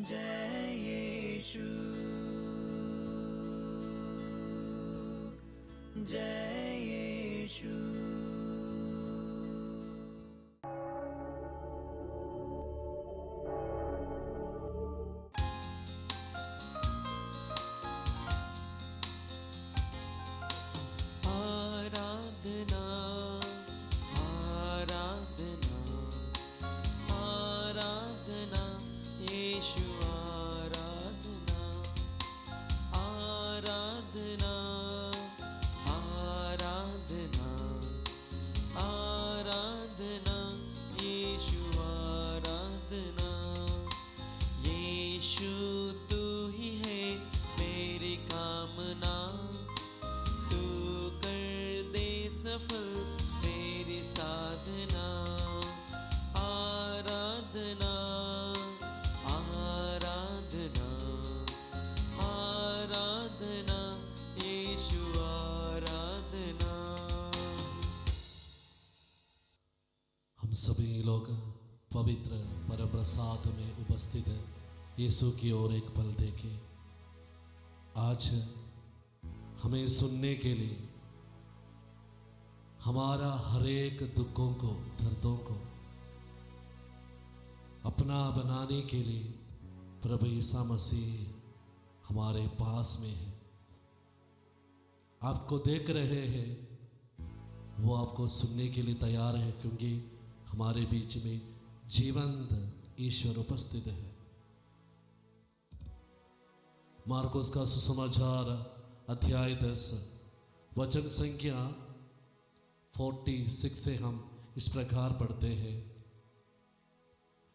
जय यीशु, जय यीशु। आराधना आराधना आराधना यीशु आराधना आराधना आराधना आराधना यीशु आराधना। यीशु तू ही है मेरी कामना, तू कर दे सफल मेरी साधना। आराधना आराधना आराधना यीशु आराधना। हम सभी लोग पवित्र परम प्रसाद में उपस्थित यीशु की ओर एक पल देखें। आज हमें सुनने के लिए, हमारा हर एक दुखों को, दर्दों को अपना बनाने के लिए प्रभु ईसा मसीह हमारे पास में है। आपको देख रहे हैं, वो आपको सुनने के लिए तैयार है, क्योंकि हमारे बीच में जीवंत ईश्वर उपस्थित है। मार्कोस का सुसमाचार अध्याय 10 वचन संख्या 46 से हम इस प्रकार पढ़ते हैं।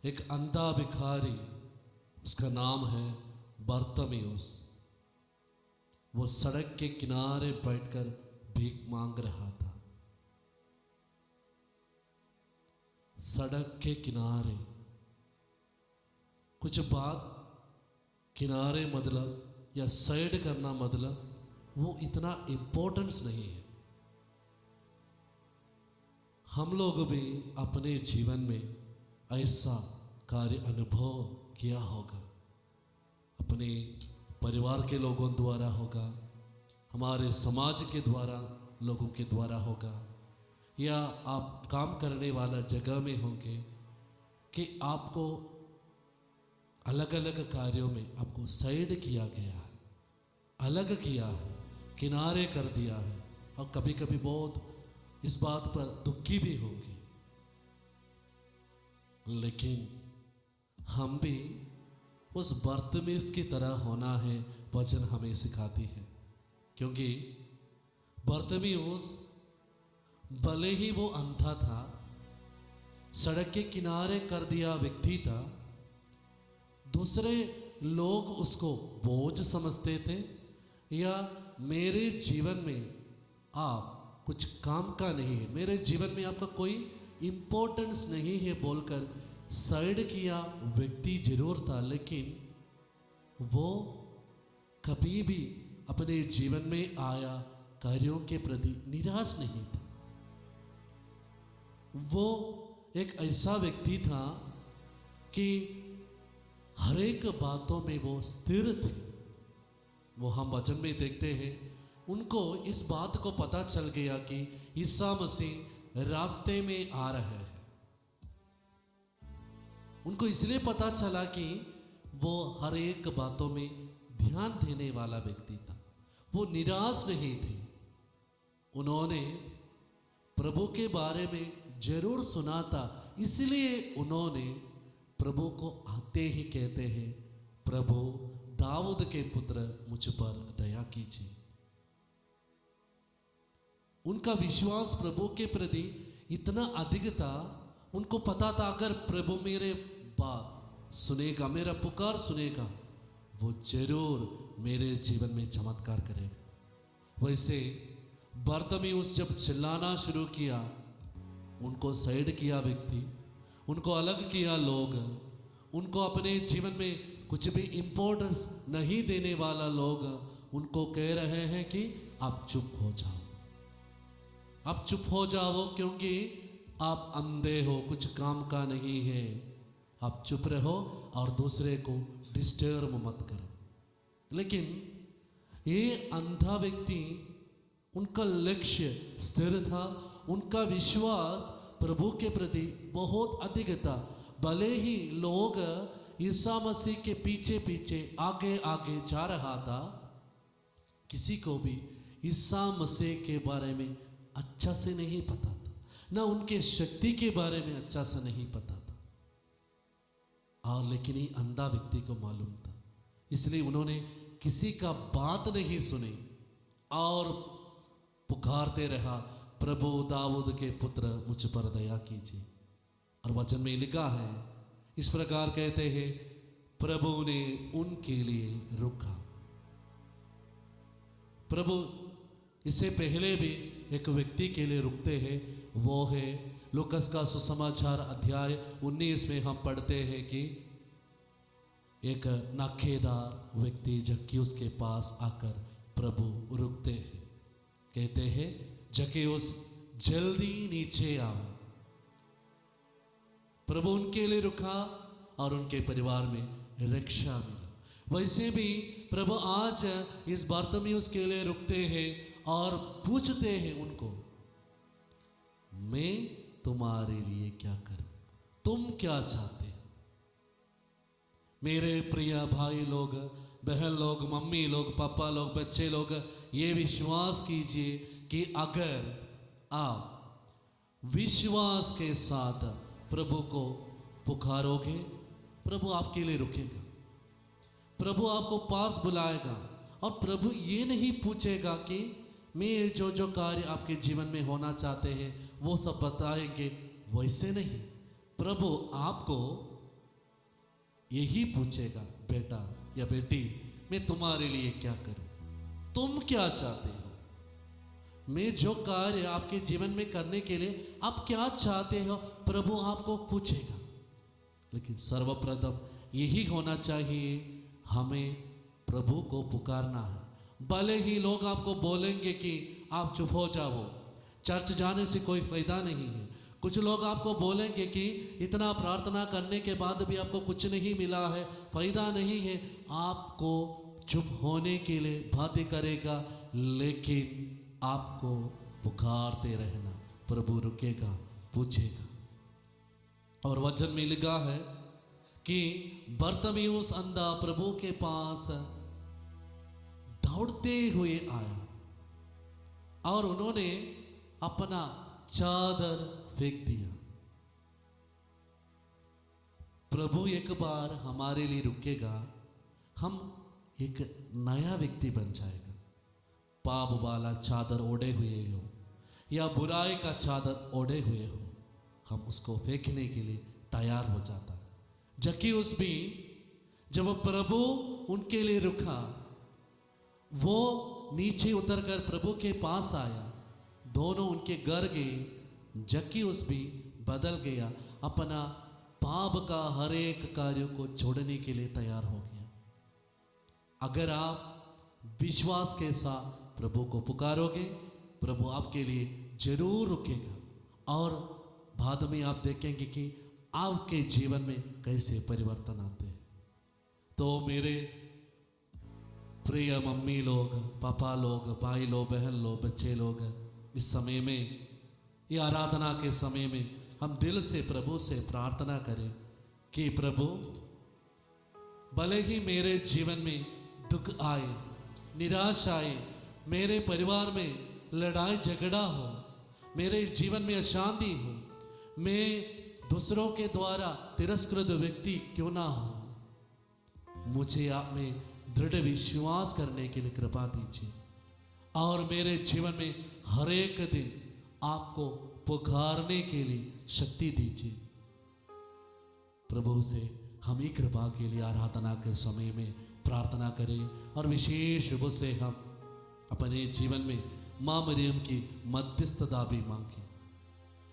एक अंधा भिखारी, उसका नाम है बरतमियुस, वो सड़क के किनारे बैठकर भीख मांग रहा था। सड़क के किनारे, कुछ बात किनारे मतलब या साइड करना मतलब वो इतना इम्पोर्टेंस नहीं है। हम लोग भी अपने जीवन में ऐसा कार्य अनुभव किया होगा, अपने परिवार के लोगों द्वारा होगा, हमारे समाज के द्वारा, लोगों के द्वारा होगा, या आप काम करने वाला जगह में होंगे कि आपको अलग अलग कार्यों में आपको साइड किया गया है, अलग किया है, किनारे कर दिया है, और कभी कभी बहुत इस बात पर दुखी भी होंगे। लेकिन हम भी उस बरतमीस की तरह होना है, वचन हमें सिखाती है। क्योंकि बरतमीस भले ही वो अंधा था, सड़क के किनारे कर दिया व्यक्ति था, दूसरे लोग उसको बोझ समझते थे, या मेरे जीवन में आप कुछ काम का नहीं है, मेरे जीवन में आपका कोई इम्पोर्टेंस नहीं है बोलकर साइड किया व्यक्ति जरूर था। लेकिन वो कभी भी अपने जीवन में आया कार्यों के प्रति निराश नहीं था। वो एक ऐसा व्यक्ति था कि हर एक बातों में वो स्थिर थे। वो हम वचन में देखते हैं, उनको इस बात को पता चल गया कि ईसा मसीह रास्ते में आ रहे हैं। उनको इसलिए पता चला कि वो हर एक बातों में ध्यान देने वाला व्यक्ति था, वो निराश नहीं थे। उन्होंने प्रभु के बारे में जरूर सुना था, इसलिए उन्होंने प्रभु को आते ही कहते हैं, प्रभु दाऊद के पुत्र मुझ पर दया कीजिए। उनका विश्वास प्रभु के प्रति इतना अधिक था, उनको पता था अगर प्रभु मेरे बात सुनेगा, मेरा पुकार सुनेगा, वो जरूर मेरे जीवन में चमत्कार करेगा। वैसे बरतमीयुस जब चिल्लाना शुरू किया, उनको साइड किया व्यक्ति, उनको अलग किया लोग, उनको अपने जीवन में कुछ भी इम्पोर्टेंस नहीं देने वाला लोग उनको कह रहे हैं कि आप चुप हो जाओ, आप चुप हो जाओ, क्योंकि आप अंधे हो, कुछ काम का नहीं है। आप चुप रहो और दूसरे को डिस्टर्ब मत करो। लेकिन ये अंधा व्यक्ति, उनका लक्ष्य स्थिर था, उनका विश्वास प्रभु के प्रति बहुत अधिक था। भले ही लोग ईसा मसीह के पीछे पीछे आगे आगे जा रहा था, किसी को भी ईसा मसीह के बारे में अच्छा से नहीं पता था, ना उनके शक्ति के बारे में अच्छा से नहीं पता था। और लेकिन ये अंधा व्यक्ति को मालूम था, इसलिए उन्होंने किसी का बात नहीं सुनी और पुकारते रहा, प्रभु दाऊद के पुत्र मुझ पर दया कीजिए। और वचन में लिखा है, इस प्रकार कहते हैं, प्रभु ने उनके लिए रुका। प्रभु इससे पहले भी एक व्यक्ति के लिए रुकते हैं, वो है लूकास का सुसमाचार अध्याय 19 में हम पढ़ते हैं कि एक नाखेदार व्यक्ति जक्कियुस के पास आकर प्रभु रुकते हैं, कहते हैं, जक्कियुस जल्दी नीचे आओ। प्रभु उनके लिए रुका और उनके परिवार में रक्षा मिला। वैसे भी प्रभु आज इस बारतमीयुस के लिए रुकते हैं और पूछते हैं उनको, मैं तुम्हारे लिए क्या करूं, तुम क्या चाहते हो? मेरे प्रिय भाई लोग, बहन लोग, मम्मी लोग, पापा लोग, बच्चे लोग, ये विश्वास कीजिए कि अगर आप विश्वास के साथ प्रभु को पुकारोगे, प्रभु आपके लिए रुकेगा, प्रभु आपको पास बुलाएगा। और प्रभु ये नहीं पूछेगा कि मैं जो जो कार्य आपके जीवन में होना चाहते हैं वो सब बताएंगे, वैसे नहीं। प्रभु आपको यही पूछेगा, बेटा या बेटी, मैं तुम्हारे लिए क्या करूं, तुम क्या चाहते हो, मैं जो कार्य आपके जीवन में करने के लिए आप क्या चाहते हो, प्रभु आपको पूछेगा। लेकिन सर्वप्रथम यही होना चाहिए, हमें प्रभु को पुकारना है। भले ही लोग आपको बोलेंगे कि आप चुप हो जाओ, चर्च जाने से कोई फायदा नहीं है। कुछ लोग आपको बोलेंगे कि इतना प्रार्थना करने के बाद भी आपको कुछ नहीं मिला है, फायदा नहीं है। आपको चुप होने के लिए बाध्य करेगा, लेकिन आपको पुकारते रहना, प्रभु रुकेगा, पूछेगा। और वचन में लिखा है कि बरतमीयुस अंधा प्रभु के पास दौड़ते हुए आया और उन्होंने अपना चादर फेंक दिया। प्रभु एक बार हमारे लिए रुकेगा, हम एक नया व्यक्ति बन जाएगा। पाप वाला चादर ओढ़े हुए हो या बुराई का चादर ओढ़े हुए हो, हम उसको फेंकने के लिए तैयार हो जाता है। जक्कियुस भी जब प्रभु उनके लिए रुका, वो नीचे उतरकर प्रभु के पास आया, दोनों उनके घर गए। जक्कियुस भी बदल गया, अपना पाप का हर एक कार्य को छोड़ने के लिए तैयार हो गया। अगर आप विश्वास के साथ प्रभु को पुकारोगे, प्रभु आपके लिए जरूर रुकेगा और बाद में आप देखेंगे कि आपके जीवन में कैसे परिवर्तन आते हैं। तो मेरे प्रिय मम्मी लोग, पापा लोग, भाई लोग, बहन लोग, बच्चे लोग, इस समय में, ये आराधना के समय में हम दिल से प्रभु से प्रार्थना करें कि प्रभु, भले ही मेरे जीवन में दुख आए, निराश आए, मेरे परिवार में लड़ाई झगड़ा हो, मेरे जीवन में अशांति हो, मैं दूसरों के द्वारा तिरस्कृत व्यक्ति क्यों ना हो, मुझे आप में दृढ़ विश्वास करने के लिए कृपा दीजिए और मेरे जीवन में हर एक दिन आपको पुकारने के लिए शक्ति दीजिए। प्रभु से हम ही कृपा के लिए आराधना के समय में प्रार्थना करें और विशेष रूप से हम अपने जीवन में माँ मरियम की मध्यस्थता भी मांगे,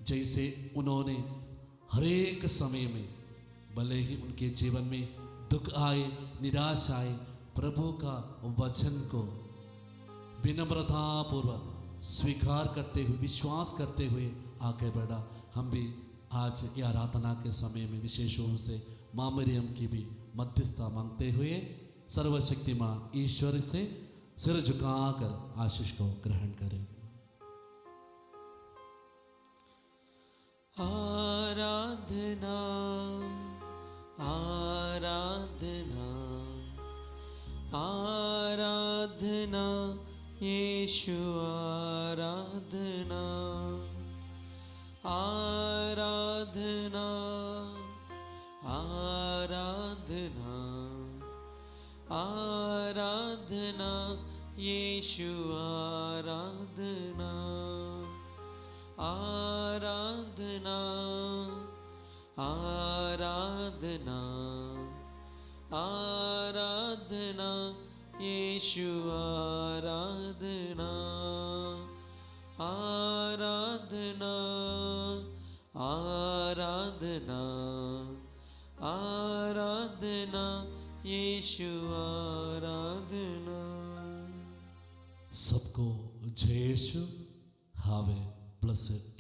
जैसे उन्होंने हर एक समय में, भले ही उनके जीवन में दुख आए, निराश आए, प्रभु का वचन को विनम्रता पूर्वक स्वीकार करते हुए, विश्वास करते हुए आगे बढ़ा। हम भी आज ये आराधना के समय में विशेष रूप से माँ मरियम की भी मध्यस्थता मांगते हुए सर्वशक्तिमान ईश्वर से सिर झुकाकर आशीष को ग्रहण करें। आराधना आराधना आराधना यीशु आराधना आराधना आराधना आराधना यीशु आराधना आराधना आराधना आराधना यीशु आराधना आराधना आराधना आराधना यीशु आराधना। सबको जय यीशु। Have a blessed